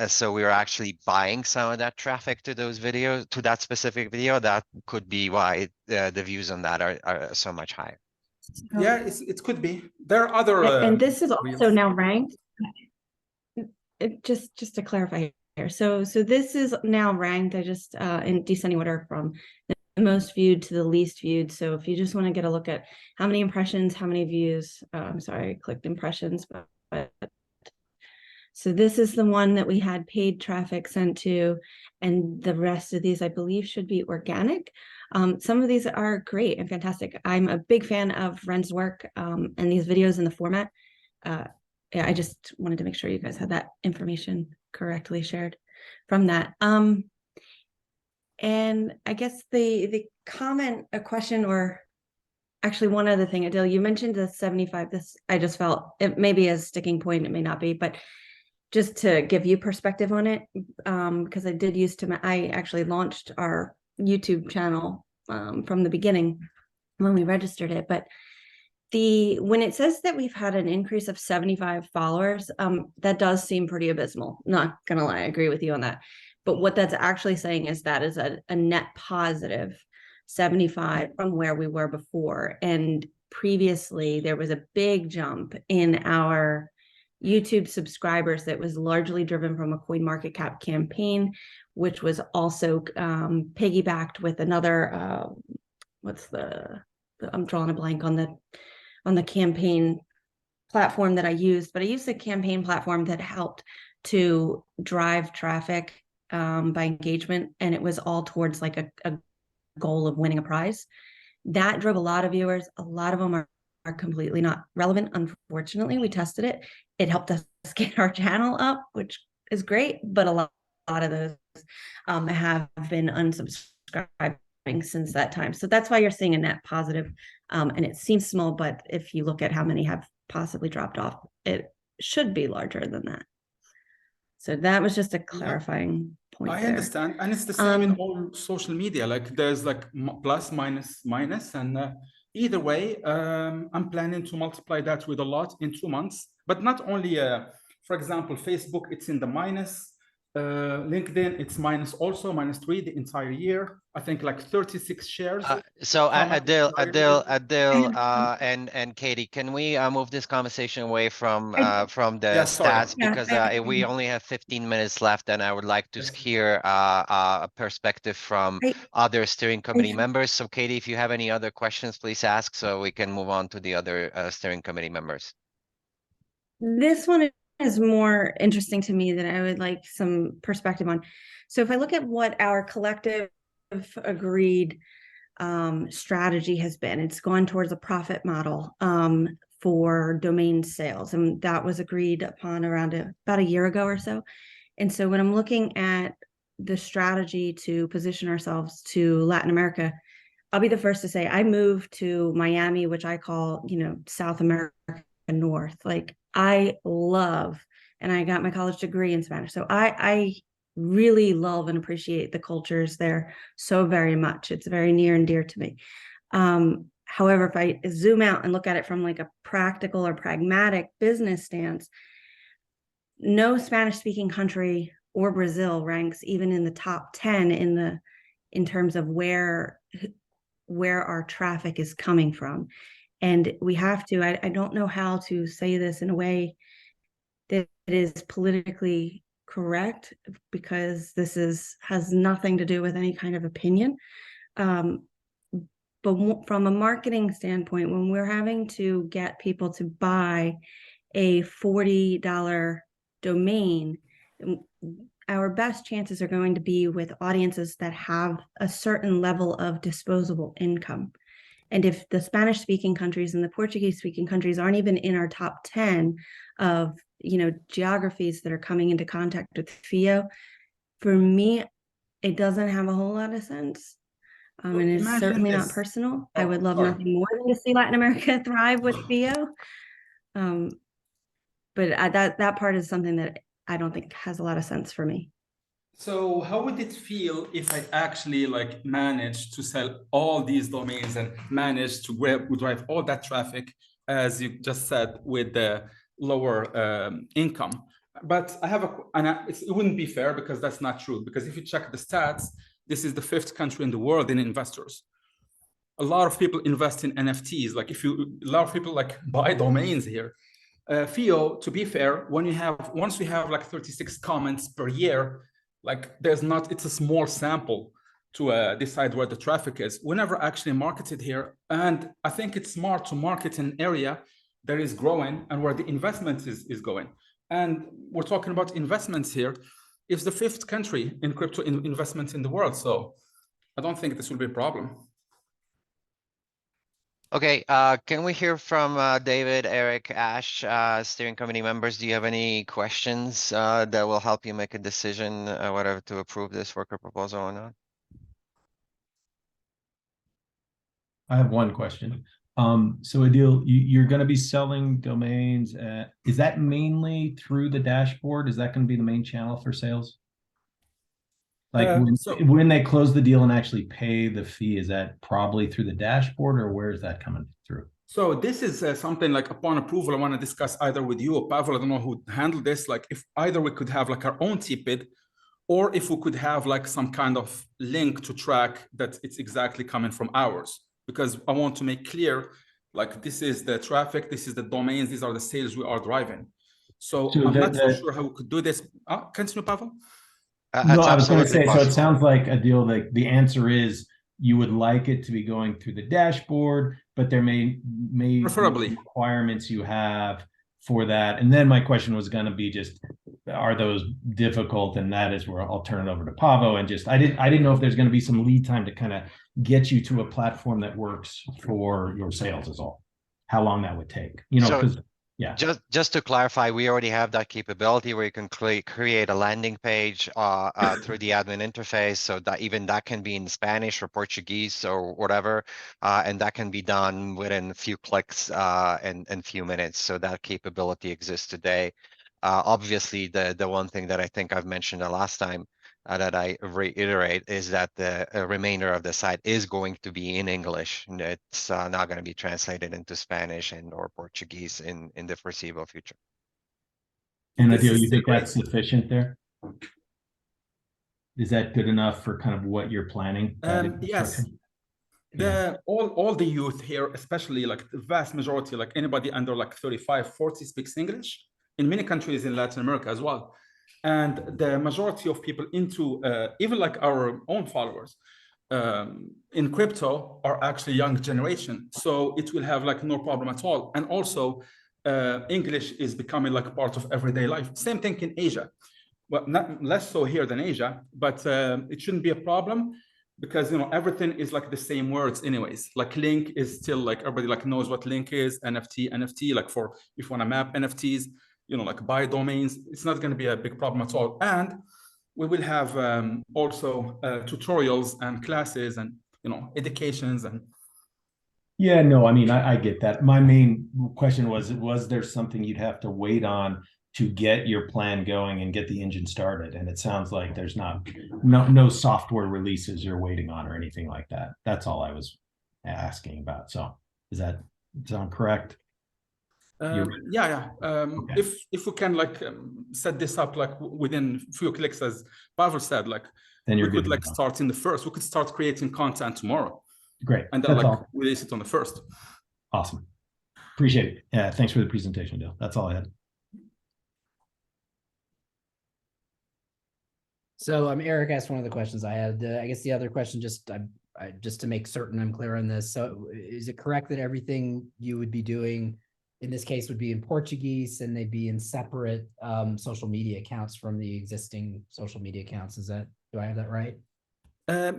So we were actually buying some of that traffic to those videos, to that specific video. That could be why the views on that are so much higher. Yeah, it could be. There are other. And this is also now ranked. Just to clarify here. So this is now ranked. I just in descending order from most viewed to the least viewed. So if you just want to get a look at how many impressions, how many views, I'm sorry, I clicked impressions, but so this is the one that we had paid traffic sent to, and the rest of these, I believe, should be organic. Some of these are great and fantastic. I'm a big fan of Ren's work and these videos in the format. Yeah, I just wanted to make sure you guys had that information correctly shared from that. And I guess the comment, a question, or actually one other thing, Adil, you mentioned the 75. This, I just felt it may be a sticking point, it may not be, but just to give you perspective on it, because I actually launched our YouTube channel from the beginning when we registered it. But when it says that we've had an increase of 75 followers, that does seem pretty abysmal. Not gonna lie, I agree with you on that. But what that's actually saying is that is a net positive 75 from where we were before. And previously there was a big jump in our YouTube subscribers that was largely driven from a CoinMarketCap campaign, which was also piggybacked with another, I'm drawing a blank on the campaign platform that I used, but I used the campaign platform that helped to drive traffic by engagement, and it was all towards like a goal of winning a prize. That drove a lot of viewers. A lot of them are completely not relevant. Unfortunately, we tested it. It helped us get our channel up, which is great, but a lot of those have been unsubscribing since that time. So that's why you're seeing a net positive. And it seems small, but if you look at how many have possibly dropped off, it should be larger than that. So that was just a clarifying point. I understand, and it's the same in all social media. Like there's like plus, minus, and either way, I'm planning to multiply that with a lot in 2 months. But not only, for example, Facebook, it's in the minus. LinkedIn, it's minus also, -3 the entire year. I think like 36 shares. So Adil, and Katie, can we move this conversation away from the stats, because we only have 15 minutes left, and I would like to hear a perspective from other steering committee members. So Katie, if you have any other questions, please ask so we can move on to the other steering committee members. This one is more interesting to me that I would like some perspective on. So if I look at what our collective agreed strategy has been, it's gone towards a profit model for domain sales, and that was agreed upon around about a year ago or so. And so when I'm looking at the strategy to position ourselves to Latin America, I'll be the first to say I moved to Miami, which I call, South America North. Like I love, and I got my college degree in Spanish. So I really love and appreciate the cultures there so very much. It's very near and dear to me. However, if I zoom out and look at it from like a practical or pragmatic business stance, no Spanish speaking country or Brazil ranks even in the top 10 in terms of where our traffic is coming from. And we have to, I don't know how to say this in a way that is politically correct, because this has nothing to do with any kind of opinion. But from a marketing standpoint, when we're having to get people to buy a $40 domain, our best chances are going to be with audiences that have a certain level of disposable income. And if the Spanish-speaking countries and the Portuguese-speaking countries aren't even in our top 10 of, geographies that are coming into contact with FIO, for me, it doesn't have a whole lot of sense. And it's certainly not personal. I would love nothing more than to see Latin America thrive with FIO. But that part is something that I don't think has a lot of sense for me. So how would it feel if I actually managed to sell all these domains and managed to drive all that traffic, as you just said, with the lower income? But I have it wouldn't be fair, because that's not true. Because if you check the stats, this is the 5th country in the world in investors. A lot of people invest in NFTs. A lot of people buy domains here. FIO, to be fair, once we have 36 comments per year, it's a small sample. decide where the traffic is. We never actually marketed here. And I think it's smart to market an area that is growing and where the investment is going. And we're talking about investments here. It's the 5th country in crypto investment in the world. So I don't think this will be a problem. Okay, can we hear from David, Eric, Ash, steering committee members? Do you have any questions that will help you make a decision whether to approve this worker proposal or not? I have one question. So Adil, you're going to be selling domains. Is that mainly through the dashboard? Is that going to be the main channel for sales? Like when they close the deal and actually pay the fee, is that probably through the dashboard, or where is that coming through? So this is something like upon approval, I want to discuss either with you or Pavel. I don't know who handled this. Like if either we could have like our own TPID, or if we could have like some kind of link to track that it's exactly coming from ours. Because I want to make clear, like this is the traffic, this is the domains, these are the sales we are driving. So I'm not so sure how we could do this. Continue, Pavel. No, I was going to say, possible. So it sounds like a deal that the answer is you would like it to be going through the dashboard, but there may preferably be requirements you have for that. And then my question was going to be just, are those difficult? And that is where I'll turn it over to Pavo. And just, I didn't know if there's going to be some lead time to kind of get you to a platform that works for your sales is all. How long that would take, you know, because yeah. Just to clarify, we already have that capability where you can create a landing page through the admin interface, so that even that can be in Spanish or Portuguese or whatever, and that can be done within a few clicks and few minutes. So that capability exists today. Obviously, the one thing that I think I've mentioned the last time that I reiterate is that the remainder of the site is going to be in English. It's not going to be translated into Spanish and or Portuguese in the foreseeable future. And Adil, you think that's sufficient there? Is that good enough for kind of what you're planning? Yes. All the youth here, especially like the vast majority, like anybody under like 35, 40 speaks English in many countries in Latin America as well. And the majority of people into, even like our own followers in crypto are actually young generation. So it will have like no problem at all. And also English is becoming like part of everyday life. Same thing in Asia. Well, not less so here than Asia, but it shouldn't be a problem because, you know, everything is like the same words anyways. Like link is still like everybody like knows what link is, NFT, like for if you want to map NFTs, you know, like buy domains, it's not going to be a big problem at all. And we will have also tutorials and classes and, you know, educations and. Yeah, no, I mean, I get that. My main question was there something you'd have to wait on to get your plan going and get the engine started? And it sounds like there's no software releases you're waiting on or anything like that. That's all I was asking about. So does that sound correct? Okay. If we can like set this up like within a few clicks, as Pavel said, like then we could like start in the first. We could start creating content tomorrow. Great. And then like release it on the first. Awesome. Appreciate it. Yeah, thanks for the presentation, Dale. That's all I had. So Eric asked one of the questions I had. I guess the other question, just to make certain I'm clear on this. So is it correct that everything you would be doing in this case would be in Portuguese and they'd be in separate social media accounts from the existing social media accounts? Do I have that right?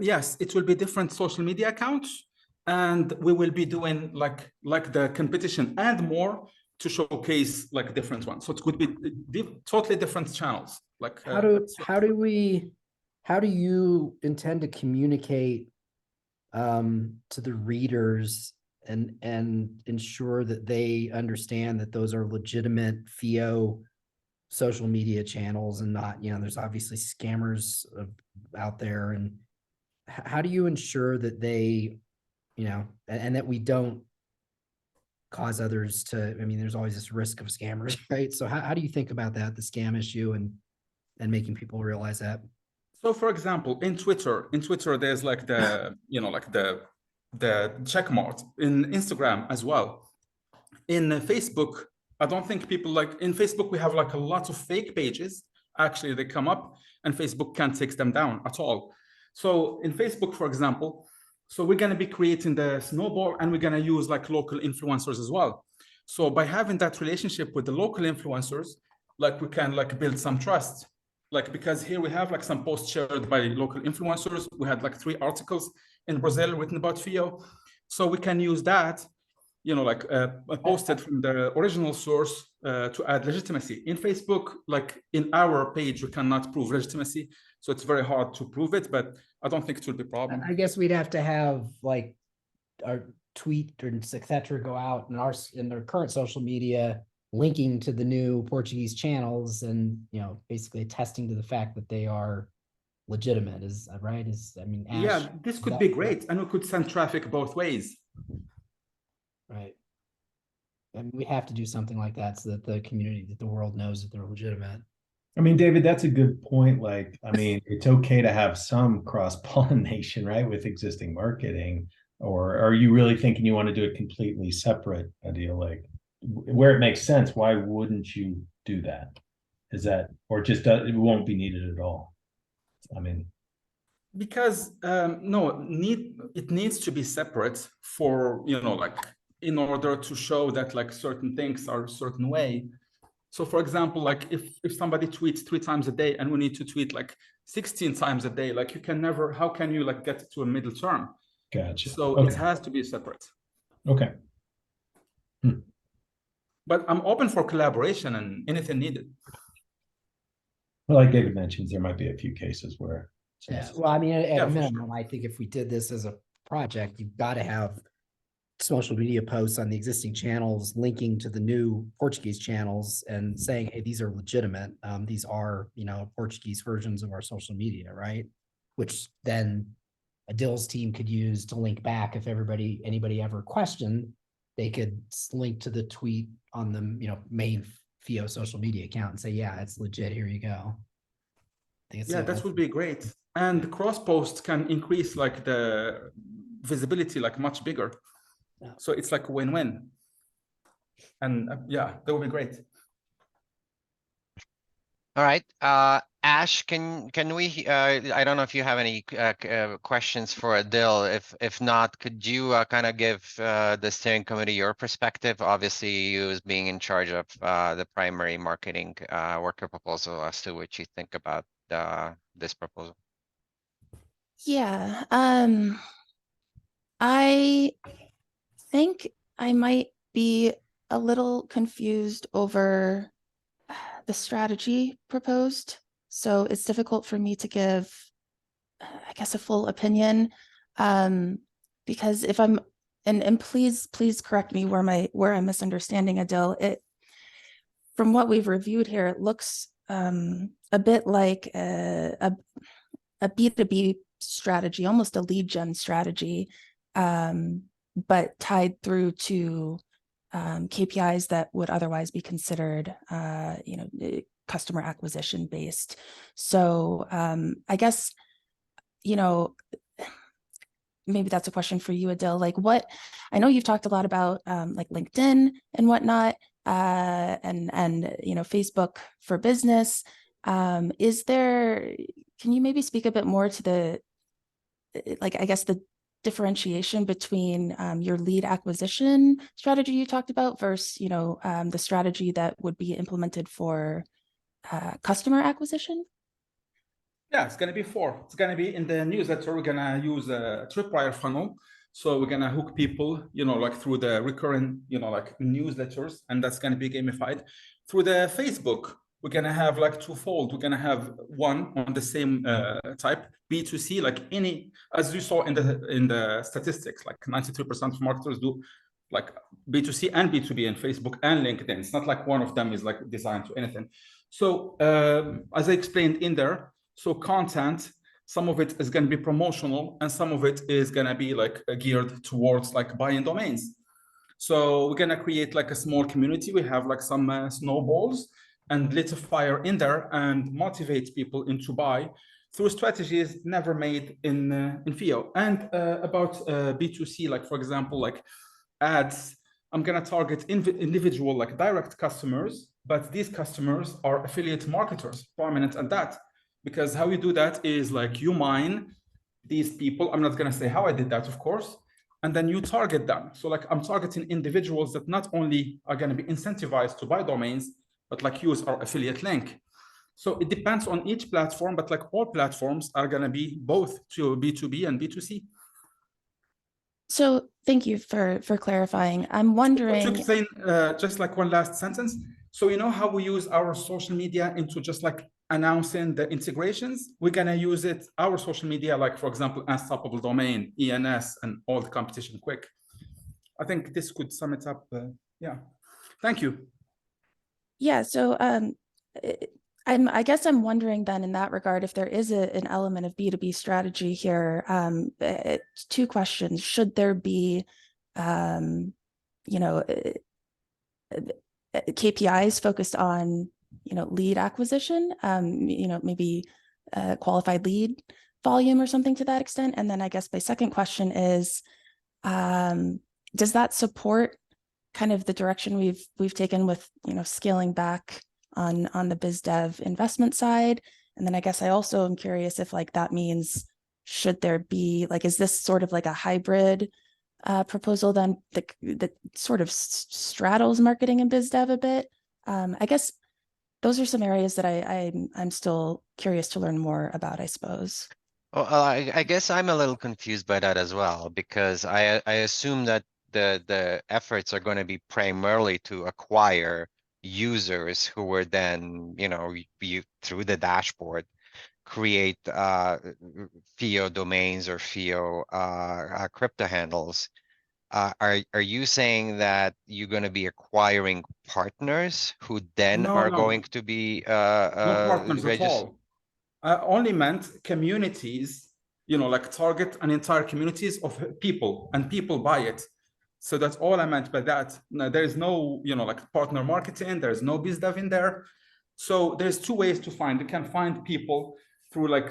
Yes, it will be different social media accounts, and we will be doing like the competition and more to showcase like different ones. So it could be totally different channels. Like how do you intend to communicate to the readers and ensure that they understand that those are legitimate FIO social media channels and not, you know, there's obviously scammers out there, and how do you ensure that they, you know, and that we don't cause others to, I mean, there's always this risk of scammers, right? So how do you think about that, the scam issue and making people realize that? So for example, in Twitter, there's like the, you know, like the check mark. In Instagram as well. In Facebook, I don't think people like, in Facebook, we have like a lot of fake pages. Actually, they come up and Facebook can't take them down at all. So in Facebook, for example, so we're going to be creating the snowball, and we're going to use like local influencers as well. So by having that relationship with the local influencers, like we can like build some trust. Like, because here we have like some posts shared by local influencers. We had like 3 articles in Brazil written about FIO. So we can use that, you know, like posted from the original source to add legitimacy. In Facebook, like in our page, we cannot prove legitimacy. So it's very hard to prove it, but I don't think it will be a problem. I guess we'd have to have like our tweet or et cetera go out in their current social media, linking to the new Portuguese channels, and basically attesting to the fact that they are legitimate. Is right? I mean, Ash, yeah, this could be great, and we could send traffic both ways. Right. And we have to do something like that so that the community, that the world knows that they're legitimate. I mean, David, that's a good point. Like, I mean, it's okay to have some cross-pollination, right, with existing marketing. Or are you really thinking you want to do it completely separate, Adil? Like, where it makes sense, why wouldn't you do that? Is that, or just it won't be needed at all? I mean, because no, it needs to be separate for, like, in order to show that like certain things are a certain way. So for example, like if somebody tweets 3 times a day and we need to tweet like 16 times a day, like you can never, how can you like get to a middle term? Gotcha. So okay. It has to be separate. Okay. But I'm open for collaboration and anything needed. Well, like David mentions, there might be a few cases where. Yeah. Well, I mean, at a minimum, sure. I think if we did this as a project, you've got to have social media posts on the existing channels linking to the new Portuguese channels and saying, hey, these are legitimate. These are, Portuguese versions of our social media, right? Which then Adil's team could use to link back if anybody ever questioned, they could link to the tweet on the, main FIO social media account and say, yeah, it's legit. Here you go. Yeah, that would be great. And cross posts can increase like the visibility like much bigger. Yeah. So it's like a win-win. And yeah, that would be great. All right, Ash, can we? I don't know if you have any questions for Adil. If not, could you kind of give the steering committee your perspective? Obviously, you as being in charge of the primary marketing worker proposal, as to what you think about this proposal. Yeah, I think I might be a little confused over the strategy proposed. So it's difficult for me to give, I guess, a full opinion, because if I'm, and please correct me where I'm misunderstanding, Adil. From what we've reviewed here, it looks a bit like a B2B strategy, almost a lead gen strategy, but tied through to KPIs that would otherwise be considered, customer acquisition based. So I guess, maybe that's a question for you, Adil. Like, I know you've talked a lot about like LinkedIn and whatnot, and Facebook for business. Can you maybe speak a bit more to the, like, I guess the differentiation between your lead acquisition strategy you talked about versus, the strategy that would be implemented for customer acquisition? Yeah, it's going to be 4. It's going to be in the newsletter. We're going to use a tripwire funnel. So we're going to hook people, like through the recurring, like newsletters, and that's going to be gamified. Through the Facebook, we're going to have like twofold. We're going to have one on the same type, B2C, like as you saw in the statistics, like 93% of marketers do like B2C and B2B in Facebook and LinkedIn. It's not like one of them is like designed to anything. So as I explained in there, so content, some of it is going to be promotional and some of it is going to be like geared towards like buying domains. So we're going to create like a small community. We have like some snowballs and lit a fire in there and motivate people into buy through strategies never made in FIO. And about B2C, like for example, like ads, I'm going to target individual like direct customers, but these customers are affiliate marketers, prominent at that. Because how you do that is like you mine these people. I'm not going to say how I did that, of course. And then you target them. So like I'm targeting individuals that not only are going to be incentivized to buy domains, but like use our affiliate link. So it depends on each platform, but like all platforms are going to be both to B2B and B2C. So thank you for clarifying. I'm wondering. To explain, just like one last sentence. So you know how we use our social media into just like announcing the integrations? We're gonna use it, our social media, like for example, Unstoppable Domain, ENS, and all the competition quick. I think this could sum it up. Yeah, thank you. Yeah, so I guess I'm wondering then in that regard if there is an element of B2B strategy here. Two questions: should there be, you know, KPIs focused on, you know, lead acquisition, you know, maybe qualified lead volume or something to that extent? And then I guess my second question is, does that support kind of the direction we've taken with, you know, scaling back on the biz dev investment side? And then I guess I also am curious if like that means, should there be like, is this sort of like a hybrid proposal then that sort of straddles marketing and biz dev a bit? I guess those are some areas that I'm still curious to learn more about, I suppose. Well, I guess I'm a little confused by that as well, because I assume that the efforts are going to be primarily to acquire users who were then, you know, you through the dashboard create FIO domains or FIO crypto handles. Are you saying that you're going to be acquiring partners who then are going to be no partners at registered? all. I only meant communities, you know, like target an entire communities of people, and people buy it. So that's all I meant by that. No, there is no, you know, like partner marketing, there's no biz dev in there. So there's two ways to find. You can find people through like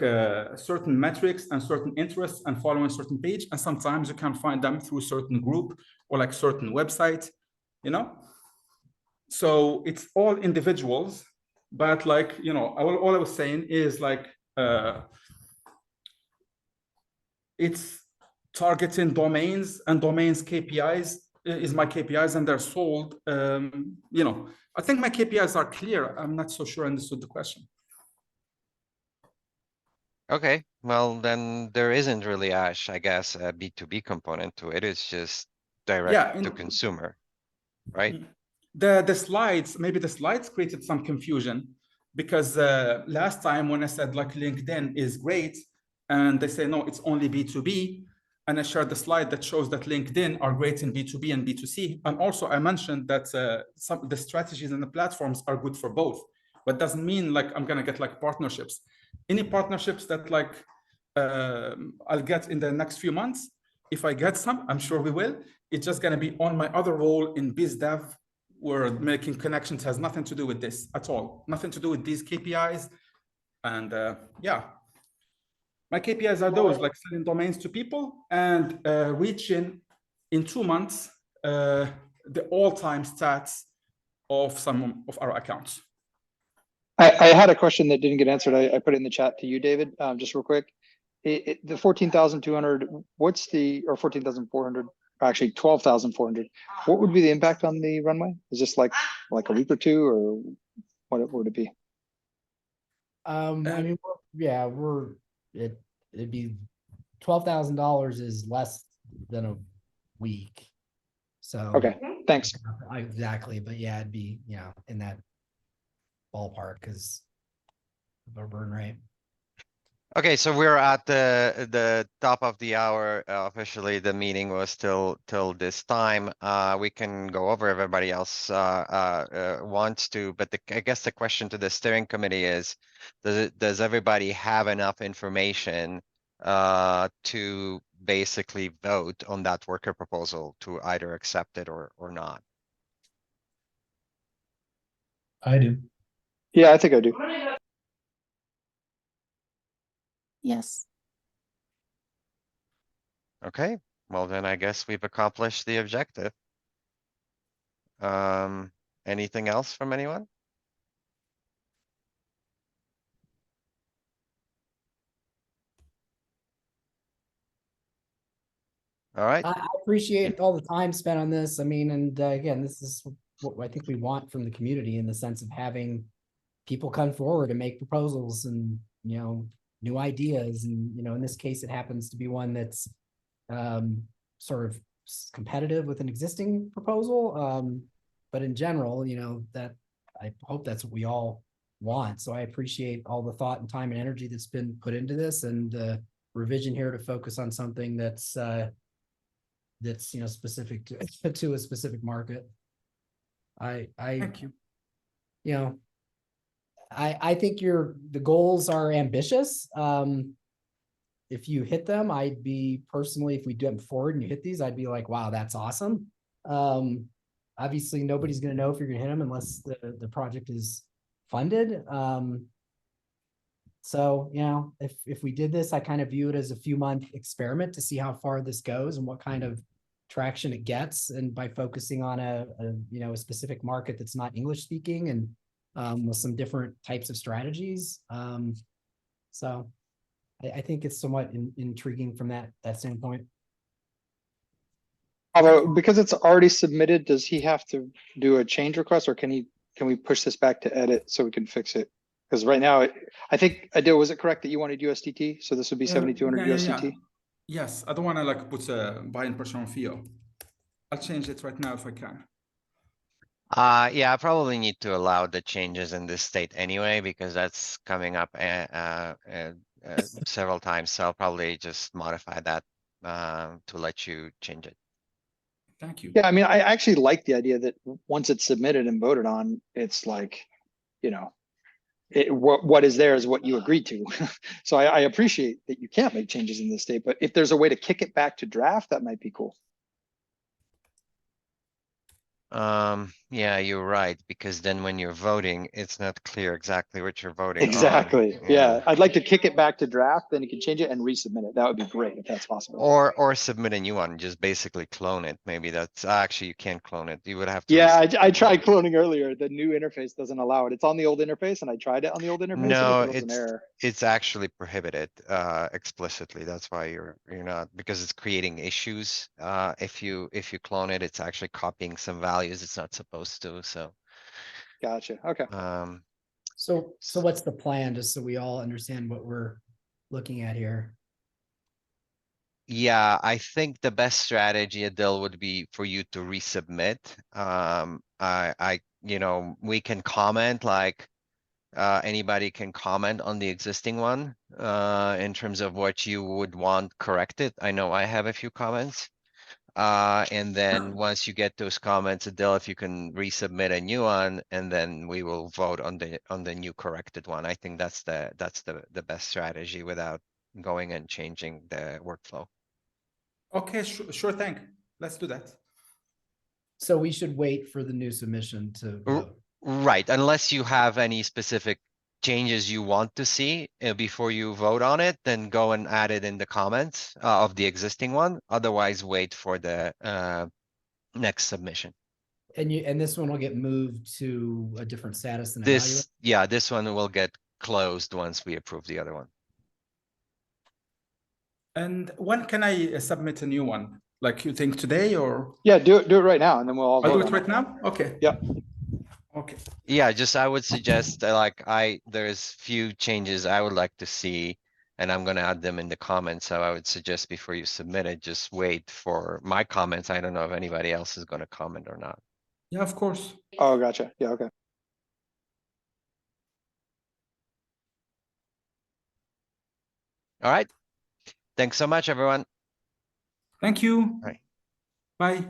certain metrics and certain interests and following a certain page. And sometimes you can find them through a certain group or like certain website, you know? So it's all individuals, but like, you know, all I was saying is like, it's targeting domains, and domains KPIs is my KPIs, and they're sold. You know, I think my KPIs are clear. I'm not so sure I understood the question. Okay, well then there isn't really, Ash, I guess, a B2B component to it. It's just direct to consumer, right? The slides, maybe the slides created some confusion, because last time when I said like LinkedIn is great, and they say no, it's only B2B, and I shared the slide that shows that LinkedIn are great in B2B and B2C. And also I mentioned that some of the strategies and the platforms are good for both, but doesn't mean like I'm gonna get like partnerships. Any partnerships that like I'll get in the next few months, if I get some, I'm sure we will. It's just gonna be on my other role in biz dev, where making connections has nothing to do with this at all, nothing to do with these KPIs. And yeah, my KPIs are those, like selling domains to people and reaching in 2 months the all-time stats of some of our accounts. I had a question that didn't get answered. I put it in the chat to you, David, just real quick. The 14,200, what's the, or 14,400, actually 12,400, what would be the impact on the runway? Is this like a week or two, or what would it be? I mean, yeah, it'd be $12,000 is less than a week. So okay, thanks. Exactly, but yeah, it'd be, you know, in that ballpark because of our burn rate. Okay, so we're at the top of the hour. Officially, the meeting was till this time. We can go over if everybody else wants to, but I guess the question to the steering committee is, does everybody have enough information to basically vote on that worker proposal to either accept it or not? I do. Yeah, I think I do. Yes. Okay, well then I guess we've accomplished the objective. Anything else from anyone? All right. I appreciate all the time spent on this. I mean, and again, this is what I think we want from the community in the sense of having people come forward and make proposals and, you know, new ideas. And, you know, in this case, it happens to be one that's sort of competitive with an existing proposal. But in general, you know, that I hope that's what we all want. So I appreciate all the thought and time and energy that's been put into this, and the revision here to focus on something that's you know, specific to a specific market. Thank you. You know, I think the goals are ambitious. If you hit them, I'd be personally, if we do it forward and you hit these, I'd be like, wow, that's awesome. Obviously nobody's going to know if you're going to hit them unless the project is funded. So, you know, if we did this, I kind of view it as a few-month experiment to see how far this goes and what kind of traction it gets. And by focusing on a you know, a specific market that's not English speaking, and with some different types of strategies. So I think it's somewhat intriguing from that standpoint. Although, because it's already submitted, does he have to do a change request, or can we push this back to edit so we can fix it? Because right now, I think, Adil, was it correct that you wanted USDT? So this would be 7,200 USDT? Yes, I don't want to like put a buy-in pressure on Theo. I'll change it right now if I can. Yeah, I probably need to allow the changes in this state anyway, because that's coming up several times. So I'll probably just modify that to let you change it. Thank you. Yeah, I mean, I actually like the idea that once it's submitted and voted on, it's like, you know, what is there is what you agreed to. So I appreciate that you can't make changes in this state, but if there's a way to kick it back to draft, that might be cool. Yeah, you're right, because then when you're voting, it's not clear exactly what you're voting on. Exactly. Yeah. I'd like to kick it back to draft, then you can change it and resubmit it. That would be great if that's possible. Or submit a new one, just basically clone it. Maybe that's actually, you can't clone it. You would have to. Yeah, I tried cloning earlier. The new interface doesn't allow it. It's on the old interface, and I tried it on the old interface. No, and it was an error. it's actually prohibited explicitly. That's why you're not, because it's creating issues. If you clone it, it's actually copying some values it's not supposed to. So Gotcha. Okay. So what's the plan, just so we all understand what we're looking at here? Yeah, I think the best strategy, Adil, would be for you to resubmit. You know, we can comment, like anybody can comment on the existing one in terms of what you would want corrected. I know I have a few comments. And then once you get those comments, Adil, if you can resubmit a new one, and then we will vote on the new corrected one. I think that's the best strategy without going and changing the workflow. Okay, sure thing. Let's do that. So we should wait for the new submission to vote. Right, unless you have any specific changes you want to see before you vote on it, then go and add it in the comments of the existing one. Otherwise, wait for the next submission. And this one will get moved to a different status than This one will get closed once we approve the other one. And when can I submit a new one? Like, you think today, or? Yeah, do it right now, and then we'll all I'll vote do it on right now? Okay. Yeah. Okay. Yeah, just I would suggest like there's few changes I would like to see, and I'm gonna add them in the comments. So I would suggest before you submit it, just wait for my comments. I don't know if anybody else is gonna comment or not. Yeah, of course. Oh, gotcha. Yeah, okay. All right. Thanks so much, everyone. Thank you. Bye. Bye.